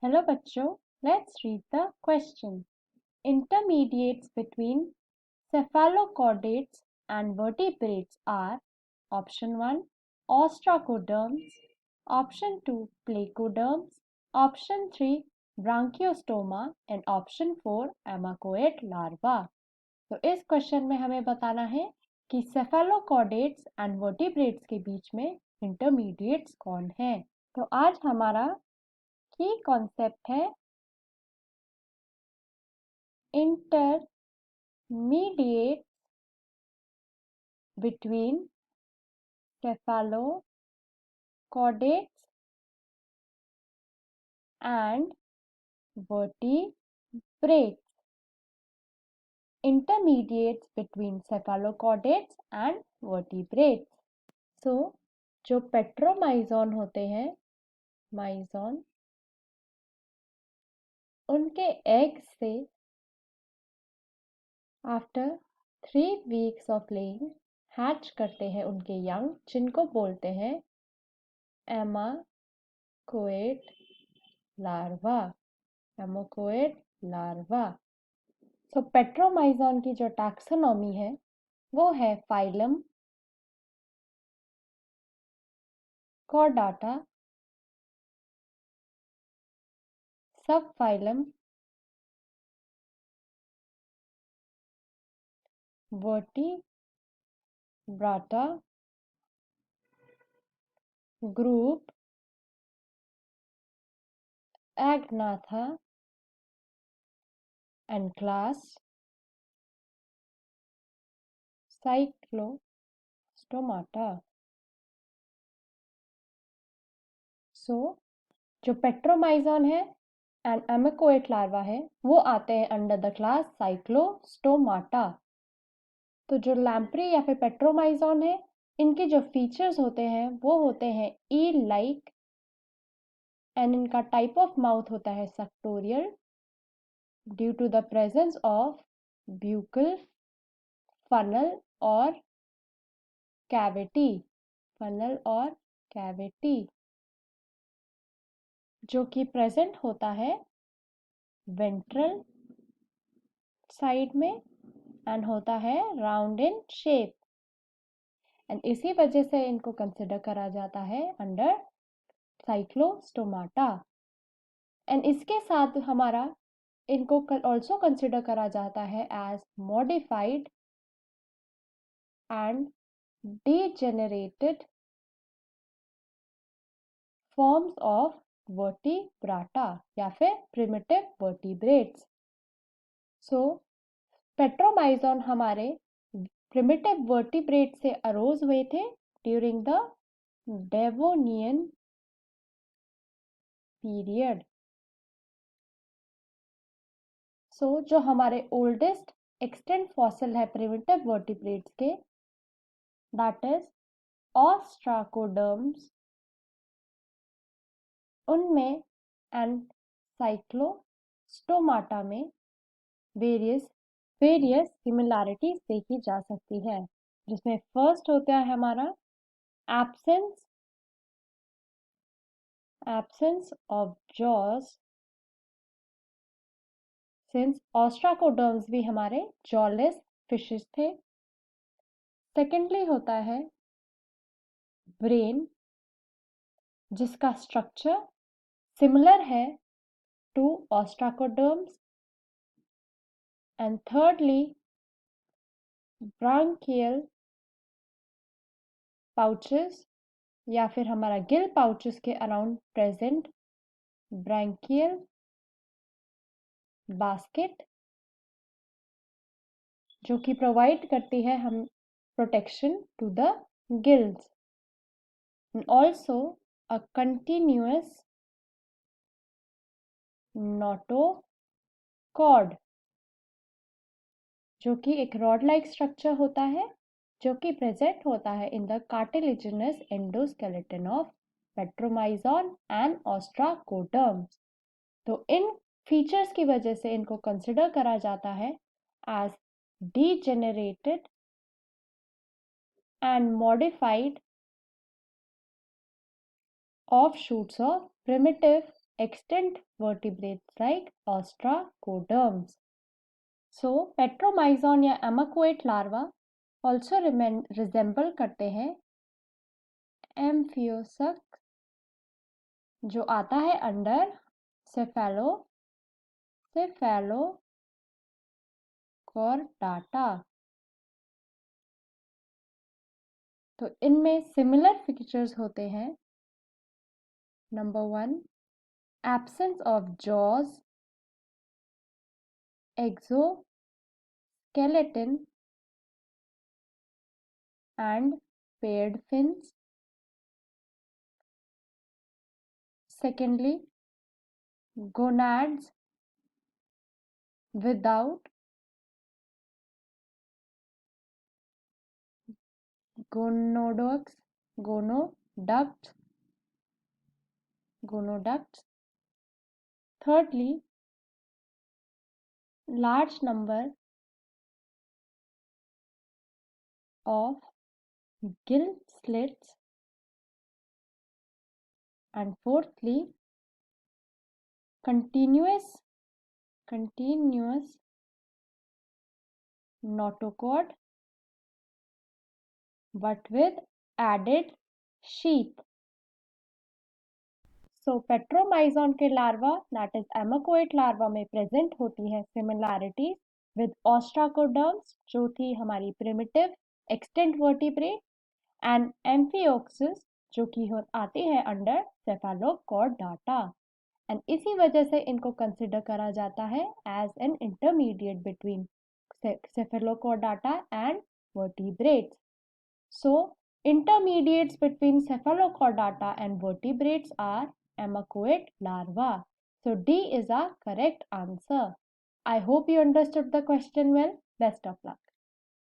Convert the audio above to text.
Hello बच्चों, let's read the question. Intermediates between cephalochordates and vertebrates are option 1 ostracoderms, option 2 placoderms, option 3 branchiostoma and option 4 amacoid larva. तो इस question में हमें बताना है कि cephalochordates and vertebrates के बीच में इंटरमीडिएट्स कौन है। तो आज हमारा की कॉन्सेप्ट है intermediate between cephalochordates and vertebrates. Intermediates between cephalochordates and vertebrates. So, जो पेट्रोमाइजॉन होते हैं माइजॉन उनके एग से after 3 weeks of laying hatch करते हैं उनके यंग, जिनको बोलते हैं ammocoete larva. Ammocoete larva. So Petromyzon की जो टैक्सोनॉमी है वो है phylum Chordata, subphylum Vertebrata, group Agnatha and class Cyclostomata. So जो पेट्रोमाइजॉन है एंड एमाकोएट लार्वा है वो आते हैं अंडर द क्लास साइक्लोस्टोमाटा। तो जो लैम्प्री या फिर पेट्रोमाइजॉन है इनके जो फीचर्स होते हैं वो होते हैं ई लाइक एंड इनका टाइप ऑफ माउथ होता है suctorial due to the presence of buccal funnel और कैविटी। फनल और कैविटी जो कि प्रेजेंट होता है वेंट्रल साइड में एंड होता है राउंड इन शेप एंड इसी वजह से इनको कंसिडर करा जाता है अंडर साइक्लोस्टोमाटा। एंड इसके साथ हमारा इनको ऑल्सो कंसिडर करा जाता है as modified and degenerated forms of vertebrata या फिर primitive vertebrates. So, पेट्रोमाइजॉन हमारे primitive vertebrates से अरोज हुए थे during the Devonian period. So, जो हमारे oldest extant fossil है primitive vertebrates के that is ostracoderms, उनमें एंड साइक्लोस्टोमाटा में वेरियस सिमिलैरिटीज देखी जा सकती है, जिसमें फर्स्ट होता है हमारा एब्सेंस ऑफ जॉज, सिंस ऑस्ट्राकोडर्म्स भी हमारे जॉलेस फिशेस थे। सेकेंडली होता है ब्रेन, जिसका स्ट्रक्चर सिमिलर है to ostracoderms. And thirdly branchial pouches या फिर हमारा गिल पाउचेस के अराउंड प्रेजेंट ब्रांकियल बास्केट, जो कि प्रोवाइड करती है हम protection to the gills. Also a continuous notochord, जो कि एक रॉड लाइक स्ट्रक्चर होता है जो कि प्रेजेंट होता है in the cartilaginous endoskeleton of Petromyzon and ostracoderms. तो इन फीचर्स की वजह से इनको कंसिडर करा जाता है as degenerated and modified offshoots of primitive extant vertebrates like ostracoderms. So petromyzon या amacoate larva also resemble करते हैं एम्फियोसक जो आता है अंडर सेफेलोकॉर्डाटा। तो इनमें सिमिलर फीचर्स होते हैं। Number 1, absence of jaws, exoskeleton and paired fins. Secondly, gonads without gonoducts. Thirdly, large number of gill slits. And fourthly, continuous notochord but with added sheath. So petromyzon के larva that is amacoate larva में present होती है similarities with ostracoderms जो थी हमारी primitive extant vertebrate and amphioxus जो कि आती है under cephalochordata and इसी वजह से इनको consider करा जाता है as an intermediate between cephalochordata and vertebrates. So intermediates between cephalochordata and vertebrates are amacoate larva. So D is our correct answer. I hope you understood the question well. Best of luck.